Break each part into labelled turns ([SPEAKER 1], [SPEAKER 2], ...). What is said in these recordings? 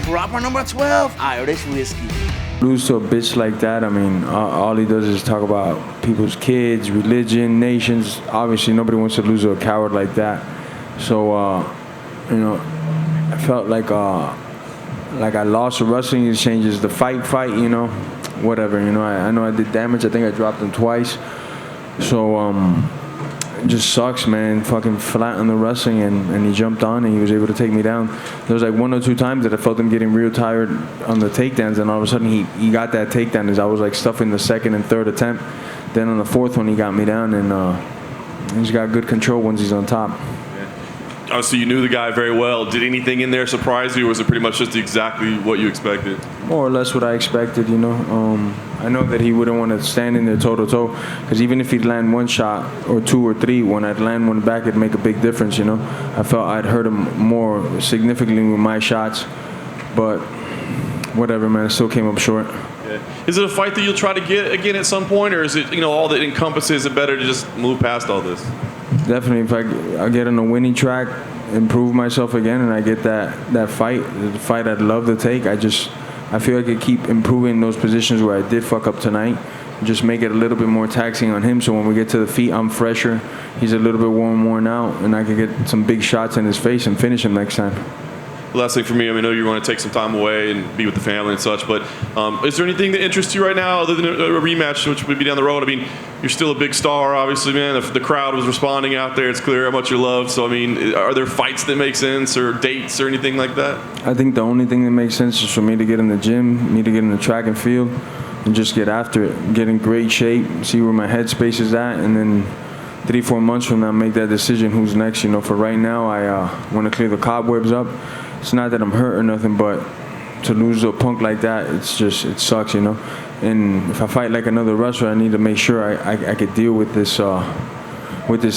[SPEAKER 1] Rapper number 12, Irish whiskey.
[SPEAKER 2] Lose to a bitch like that, I mean, all he does is talk about people's kids, religion, nations. Obviously, nobody wants to lose to a coward like that. So, you know, I felt like I lost the wrestling exchanges, the fight, you know, whatever. You know, I know I did damage. I think I dropped him twice. So, it just sucks, man. Fucking flat on the wrestling, and he jumped on and he was able to take me down. There was like 1 or 2 times that I felt him getting real tired on the takedowns, and all of a sudden he got that takedown as I was like stuffing the second and third attempt. Then on the fourth one he got me down, and he's got good control once he's on top.
[SPEAKER 3] Oh, so you knew the guy very well. Did anything in there surprise you, or was it pretty much just exactly what you expected?
[SPEAKER 2] More or less what I expected, you know. I know that he wouldn't want to stand in there toe-to-toe, because even if he'd land 1 shot or 2 or 3, when I'd land one back, it'd make a big difference, you know. I felt I'd hurt him more significantly with my shots, but whatever, man, it still came up short.
[SPEAKER 3] Yeah. Is it a fight that you'll try to get again at some point, or is it, you know, all that encompasses it better to just move past all this?
[SPEAKER 2] Definitely, if I get on a winning track, improve myself again, and I get that fight, the fight I'd love to take, I feel I could keep improving those positions where I did fuck up tonight, just make it a little bit more taxing on him, so when we get to the feet, I'm fresher, he's a little bit worn out, and I can get some big shots in his face and finish him next time.
[SPEAKER 3] Last thing for me, I know you want to take some time away and be with the family and such, but is there anything that interests you right now other than a rematch, which would be down the road? I mean, you're still a big star, obviously, man. If the crowd was responding out there, it's clear how much you're loved. So, I mean, are there fights that make sense or dates or anything like that?
[SPEAKER 2] I think the only thing that makes sense is for me to get in the gym, me to get in the track and field, and just get after it, get in great shape, see where my headspace is at, and then 3-4 months from now, make that decision who's next. You know, for right now, I want to clear the cobwebs up. It's not that I'm hurt or nothing, but to lose to a punk like that, it sucks, you know. And if I fight like another wrestler, I need to make sure I could deal with this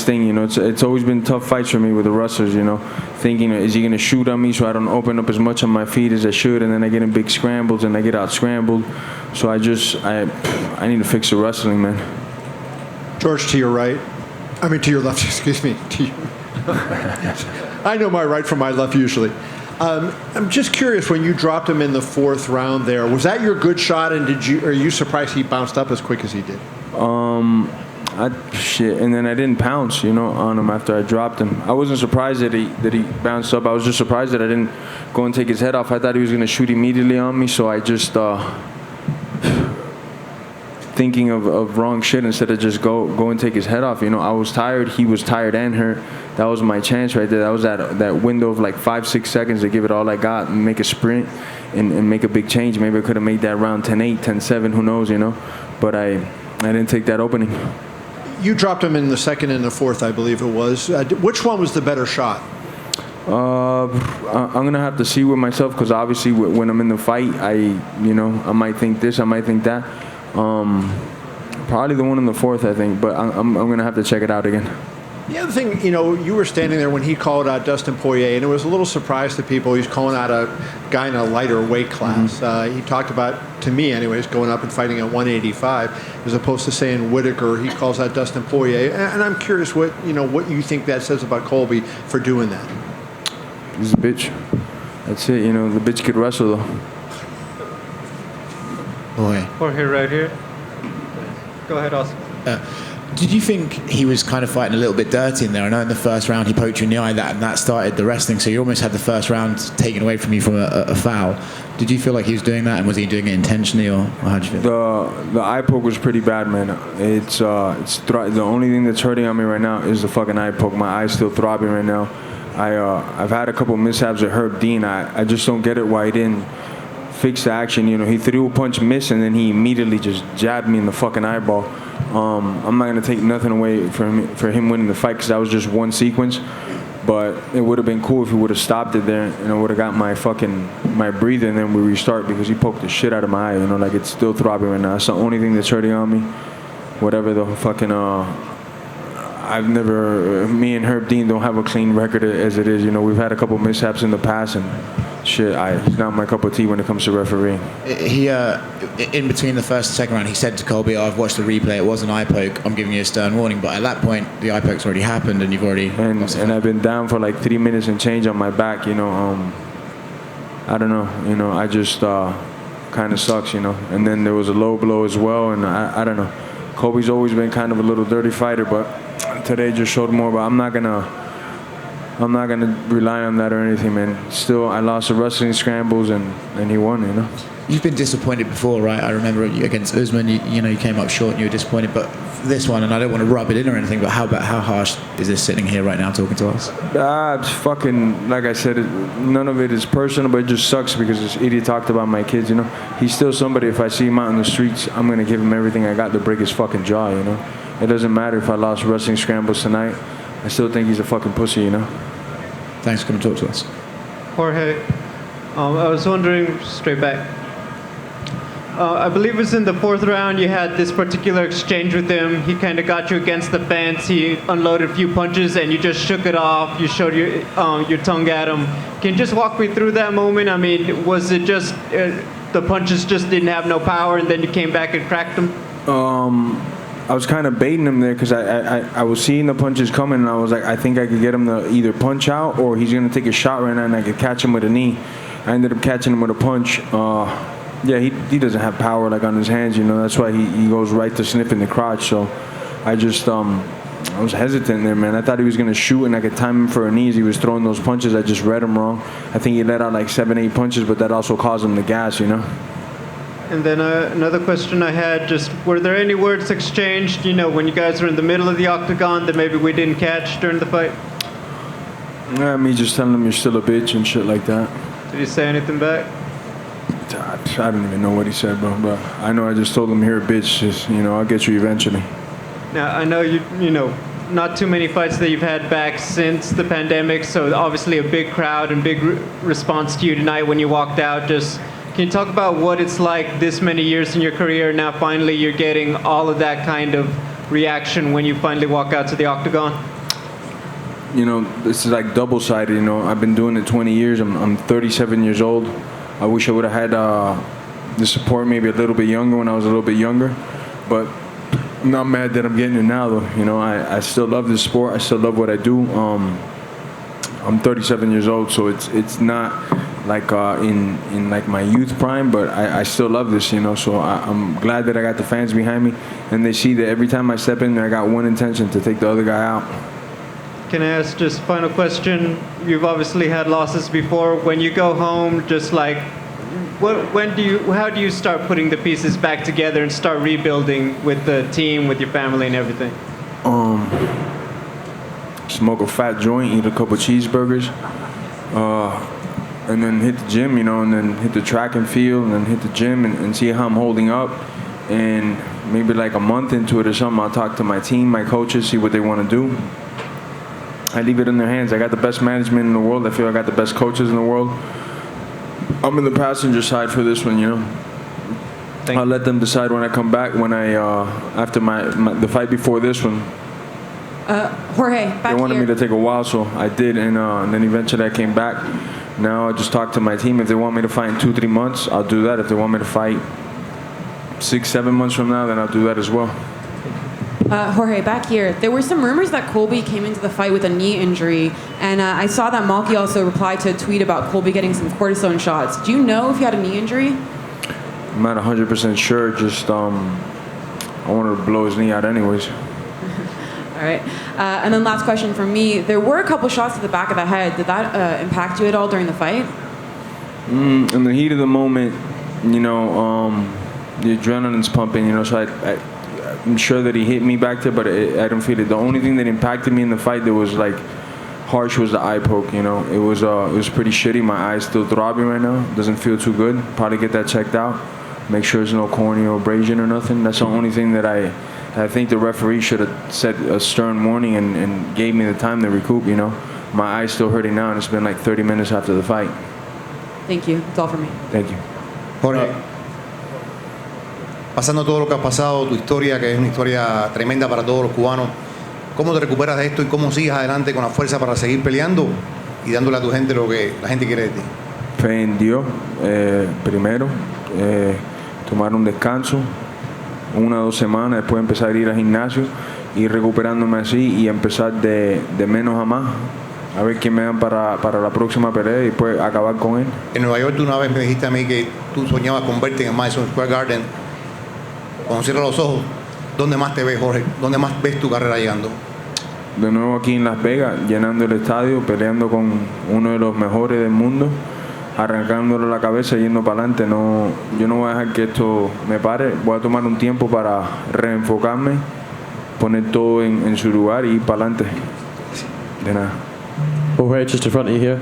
[SPEAKER 2] thing, you know. It's always been tough fights for me with the wrestlers, you know. Thinking, is he gonna shoot on me so I don't open up as much on my feet as I should, and then I get in big scrambles and I get out scrambled. So I need to fix the wrestling, man.
[SPEAKER 4] George, to your right. I mean, to your left. Excuse me. To you. I know my right from my left usually. I'm just curious, when you dropped him in the 4th round there, was that your good shot, and are you surprised he bounced up as quick as he did?
[SPEAKER 2] And then I didn't pounce, you know, on him after I dropped him. I wasn't surprised that he bounced up. I was just surprised that I didn't go and take his head off. I thought he was going to shoot immediately on me, so I just thinking of wrong shit instead of just go and take his head off. You know, I was tired, he was tired and hurt. That was my chance right there. That was that window of like 5-6 seconds to give it all I got and make a sprint and make a big change. Maybe I could have made that round 10-8, 10-7, who knows, you know. But I didn't take that opening.
[SPEAKER 4] You dropped him in the 2nd and the 4th, I believe it was. Which one was the better shot?
[SPEAKER 2] I'm going to have to see with myself, because obviously when I'm in the fight, I might think this, I might think that. Probably the one in the 4th, I think, but I'm going to have to check it out again.
[SPEAKER 4] The other thing, you know, you were standing there when he called out Dustin Poirier, and it was a little surprise to people. He's calling out a guy in a lighter weight class. Mm-hmm. He talked about, to me anyways, going up and fighting at 185, as opposed to saying Whitaker. He calls out Dustin Poirier, and I'm curious what you think that says about Colby for doing that.
[SPEAKER 2] He's a bitch. That's it. You know, the bitch could wrestle though.
[SPEAKER 5] Jorge right here. Go ahead, Austin.
[SPEAKER 6] Did you think he was kind of fighting a little bit dirty in there? I know in the first round he poked you in the eye, and that started the wrestling, so you almost had the first round taken away from you from a foul. Did you feel like he was doing that, and was he doing it intentionally, or how did you feel?
[SPEAKER 2] The eye poke was pretty bad, man. It's the only thing that's hurting on me right now is the fucking eye poke. My eye's still throbbing right now. I've had a couple mishaps with Herb Dean. I just don't get it why he didn't fix the action. You know, he threw a punch, miss, and then he immediately just jabbed me in the fucking eyeball. I'm not gonna take nothing away for him winning the fight, because that was just one sequence. But it would have been cool if he would have stopped it there, and I would have got my breather, and then we restart, because he poked the shit out of my eye. You know, like, it's still throbbing right now. It's the only thing that's hurting on me. Whatever the fucking me and Herb Dean don't have a clean record as it is. You know, we've had a couple mishaps in the past, and shit, he's not my cup of tea when it comes to refereeing.
[SPEAKER 6] He, in between the first and second round, he said to Colby, I've watched the replay, it was an eye poke, I'm giving you a stern warning. But at that point, the eye poke's already happened, and you've already... And
[SPEAKER 2] I've been down for like 3 minutes and change on my back, you know. I don't know, you know, I just kind of sucks, you know. And then there was a low blow as well, and I don't know. Colby's always been kind of a little dirty fighter, but today just showed more. But I'm not gonna rely on that or anything, man. Still, I lost the wrestling scrambles, and he won, you know.
[SPEAKER 6] You've been disappointed before, right? I remember against Usman, you came up short and you were disappointed. But this one, and I don't want to rub it in or anything, but how harsh is this sitting here right now talking to us?
[SPEAKER 2] It's fucking, like I said, none of it is personal, but it just sucks because this idiot talked about my kids, you know. He's still somebody, if I see him out in the streets, I'm going to give him everything I got to break his fucking jaw, you know. It doesn't matter if I lost wrestling scrambles tonight. I still think he's a fucking pussy, you know.
[SPEAKER 6] Thanks for coming to talk to us.
[SPEAKER 5] Jorge, I was wondering, straight back, I believe it was in the 4th round you had this particular exchange with him. He kind of got you against the fence. He unloaded a few punches and you just shook it off. You showed your tongue at him. Can you just walk me through that moment? I mean, was it just the punches just didn't have no power and then you came back and cracked them?
[SPEAKER 2] I was kind of baiting him there because I was seeing the punches coming, and I was like, I think I could get him to either punch out or he's going to take a shot right now and I could catch him with a knee. I ended up catching him with a punch. Yeah, he doesn't have power like on his hands, you know. That's why he goes right to sniffing the crotch. So I just I was hesitant there, man. I thought he was going to shoot and I could time him for a knee as he was throwing those punches. I just read him wrong. I think he let out like 7-8 punches, but that also caused him to gas, you know.
[SPEAKER 5] And then another question I had, just were there any words exchanged, you know, when you guys were in the middle of the octagon that maybe we didn't catch during the fight?
[SPEAKER 2] Yeah, me just telling him you're still a bitch and shit like that.
[SPEAKER 5] Did he say anything back?
[SPEAKER 2] I don't even know what he said, bro. But I know I just told him you're a bitch. Just, you know, I'll get you eventually.
[SPEAKER 5] Now, I know you know, not too many fights that you've had back since the pandemic, so obviously a big crowd and big response to you tonight when you walked out. Just can you talk about what it's like this many years in your career? Now finally you're getting all of that kind of reaction when you finally walk out to the octagon?
[SPEAKER 2] You know, this is like double-sided, you know. I've been doing it 20 years. I'm 37 years old. I wish I would have had the support maybe a little bit younger when I was a little bit younger. But I'm not mad that I'm getting it now, though. You know, I still love this sport. I still love what I do. I'm 37 years old, so it's not like in like my youth prime, but I still love this, you know. So I'm glad that I got the fans behind me, and they see that every time I step in there, I got one intention to take the other guy out.
[SPEAKER 5] Can I ask just final question? You've obviously had losses before. When you go home, just like, how do you start putting the pieces back together and start rebuilding with the team, with your family and everything?
[SPEAKER 2] Smoke a fat joint, eat a couple cheeseburgers, and then hit the gym, you know, and then hit the track and field, and then hit the gym and see how I'm holding up. And maybe like a month into it or something, I'll talk to my team, my coaches, see what they want to do. I leave it in their hands. I got the best management in the world. I feel I got the best coaches in the world. I'm in the passenger side for this one, you know. I'll let them decide when I come back. When I after the fight before this one.
[SPEAKER 7] Jorge, back
[SPEAKER 2] they wanted
[SPEAKER 7] here.
[SPEAKER 2] me to take a while, so I did, and then eventually I came back. Now I just talk to my team. If they want me to fight in 2-3 months, I'll do that. If they want me to fight 6-7 months from now, then I'll do that as well.
[SPEAKER 7] Jorge, back here. There were some rumors that Colby came into the fight with a knee injury, and I saw that Malky also replied to a tweet about Colby getting some cortisone shots. Do you know if he had a knee injury?
[SPEAKER 2] I'm not 100% sure. Just I wanted to blow his knee out anyways.
[SPEAKER 7] All right. And then last question from me. There were a couple shots to the back of the head. Did that impact you at all during the fight?
[SPEAKER 2] In the heat of the moment, you know, the adrenaline's pumping, you know, so I'm sure that he hit me back there, but I don't feel it. The only thing that impacted me in the fight that was like harsh was the eye poke, you know. It was pretty shitty. My eye's still throbbing right now. Doesn't feel too good. Probably get that checked out. Make sure there's no corneal abrasion or nothing. That's the only thing that I think the referee should have set a stern warning and gave me the time to recoup, you know. My eye's still hurting now, and it's been like 30 minutes after the fight.
[SPEAKER 7] Thank you. That's all for me.
[SPEAKER 2] Thank you.
[SPEAKER 8] Jorge, pasando todo lo que has pasado, tu historia, que es una historia tremenda para todos los cubanos, ¿cómo te recuperas de esto y cómo sigues adelante con la fuerza para seguir peleando y dándole a tu gente lo que la gente quiere de ti?
[SPEAKER 2] Fe en Dios, primero, tomar un descanso, 1 o 2 semanas, después empezar a ir al gimnasio, ir recuperándome así y empezar de menos a más, a ver quién me dan para la próxima pelea y después acabar con él.
[SPEAKER 8] En Nueva York tú una vez me dijiste a mí que tú soñabas con verte en el Madison Square Garden. Cuando cierras los ojos, ¿dónde más te ves, Jorge? ¿Dónde más ves tu carrera llegando?
[SPEAKER 2] De nuevo aquí en Las Vegas, llenando el estadio, peleando con uno de los mejores del mundo, arrancándole la cabeza, yendo para adelante. No, yo no voy a dejar que esto me pare. Voy a tomar un tiempo para reenfocarme, poner todo en su lugar y ir para adelante. De nada.
[SPEAKER 9] Jorge, just in front of you here.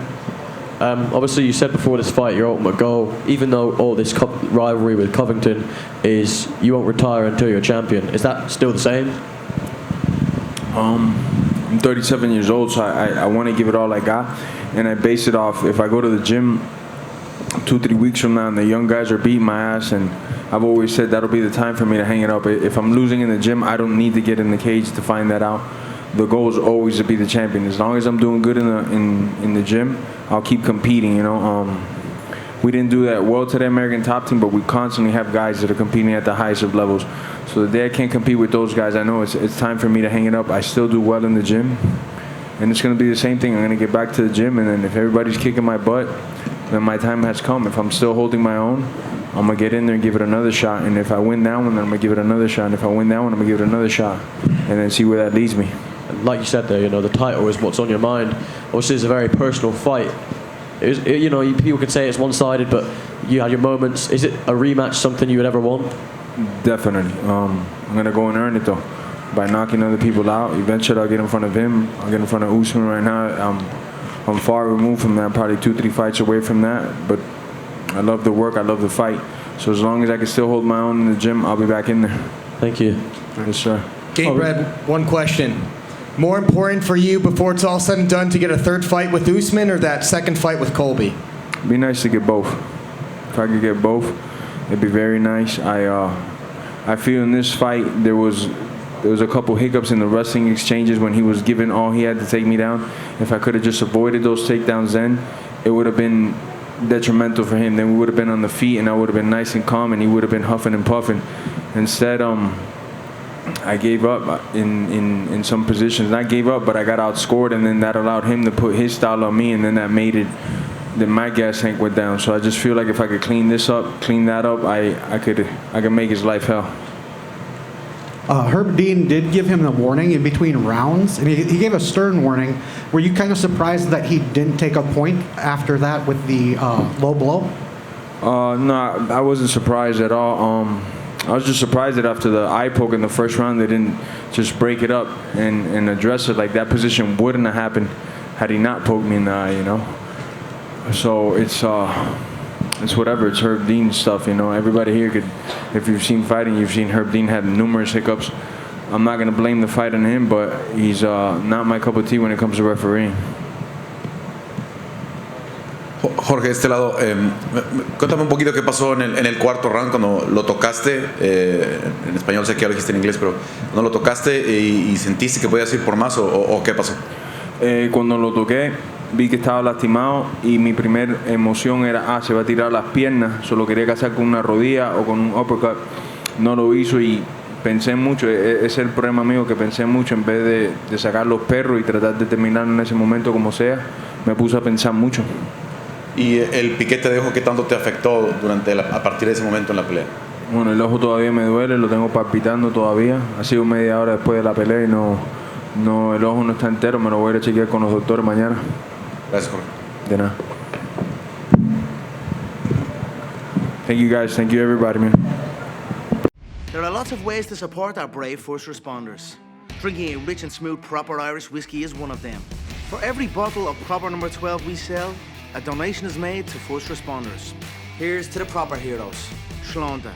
[SPEAKER 9] Obviously, you said before this fight, your ultimate goal, even though all this rivalry with Covington, is you won't retire until you're champion. Is that still the same?
[SPEAKER 2] I'm 37 years old, so I want to give it all I got, and I base it off if I go to the gym 2-3 weeks from now and the young guys are beating my ass, and I've always said that'll be the time for me to hang it up. If I'm losing in the gym, I don't need to get in the cage to find that out. The goal is always to be the champion. As long as I'm doing good in the gym, I'll keep competing. You know, we didn't do that well to the American top team, but we constantly have guys that are competing at the highest of levels. So the day I can't compete with those guys, I know it's time for me to hang it up. I still do well in the gym, and it's going to be the same thing. I'm going to get back to the gym, and then if everybody's kicking my butt, then my time has come. If I'm still holding my own, I'm going to get in there and give it another shot. And if I win that one, then I'm going to give it another shot. And if I win that one, I'm going to give it another shot, and then see where that leads me.
[SPEAKER 9] Like you said there, you know, the title is what's on your mind. Obviously, it's a very personal fight. You know, people can say it's one-sided, but you had your moments. Is it a rematch something you would ever want?
[SPEAKER 2] Definitely. I'm going to go and earn it, though, by knocking other people out. Eventually, I'll get in front of him. I'll get in front of Usman right now. I'm far removed from that, probably 2-3 fights away from that, but I love the work. I love the fight. So as long as I can still hold my own in the gym, I'll be back in there.
[SPEAKER 9] Thank you.
[SPEAKER 2] Yes, sir.
[SPEAKER 1] Okay, Brad, one question. More important for you before it's all said and done to get a third fight with Usman or that second fight with Colby?
[SPEAKER 2] It'd be nice to get both. If I could get both, it'd be very nice. I feel in this fight there was a couple hiccups in the wrestling exchanges when he was giving all he had to take me down. If I could have just avoided those takedowns then, it would have been detrimental for him. Then we would have been on the feet and I would have been nice and calm and he would have been huffing and puffing. Instead, I gave up in some positions. I gave up, but I got outscored, and then that allowed him to put his style on me, and then that made it. Then my gas tank went down. So I just feel like if I could clean that up, I could make his life hell.
[SPEAKER 10] Herb Dean did give him a warning in between rounds, and he gave a stern warning. Were you kind of surprised that he didn't take a point after that with the low blow?
[SPEAKER 2] No, I wasn't surprised at all. I was just surprised that after the eye poke in the first round, they didn't just break it up and address it. Like that position wouldn't have happened had he not poked me in the eye, you know. So it's whatever. It's Herb Dean stuff, you know. Everybody here could, if you've seen fighting, you've seen Herb Dean had numerous hiccups. I'm not gonna blame the fight on him, but he's not my cup of tea when it comes to refereeing.
[SPEAKER 11] Jorge, de este lado, cuéntame un poquito qué pasó en el cuarto round cuando lo tocaste, en español sé que ya lo dijiste en inglés, pero cuando lo tocaste y sentiste que podías ir por más o qué pasó?
[SPEAKER 2] Cuando lo toqué vi que estaba lastimado y mi primera emoción era, se va a tirar las piernas, solo quería casar con una rodilla o con un uppercut, no lo hizo y pensé mucho, ese es el problema mío, que pensé mucho en vez de sacar los perros y tratar de terminar en ese momento como sea, me puse a pensar mucho.
[SPEAKER 11] ¿Y el piquete de ojo qué tanto te afectó a partir de ese momento en la pelea?
[SPEAKER 2] Bueno, el ojo todavía me duele, lo tengo palpitando todavía. Ha sido media hora después de la pelea y el ojo no está entero. Me lo voy a ir a chequear con los doctores mañana.
[SPEAKER 11] Gracias, Jorge.
[SPEAKER 2] De nada. Thank you guys. Thank you everybody, man.
[SPEAKER 1] There are lots of ways to support our brave first responders. Drinking a rich and smooth proper Irish whiskey is one of them. For every bottle of proper number 12 we sell, a donation is made to first responders. Here's to the proper heroes. Shlonda.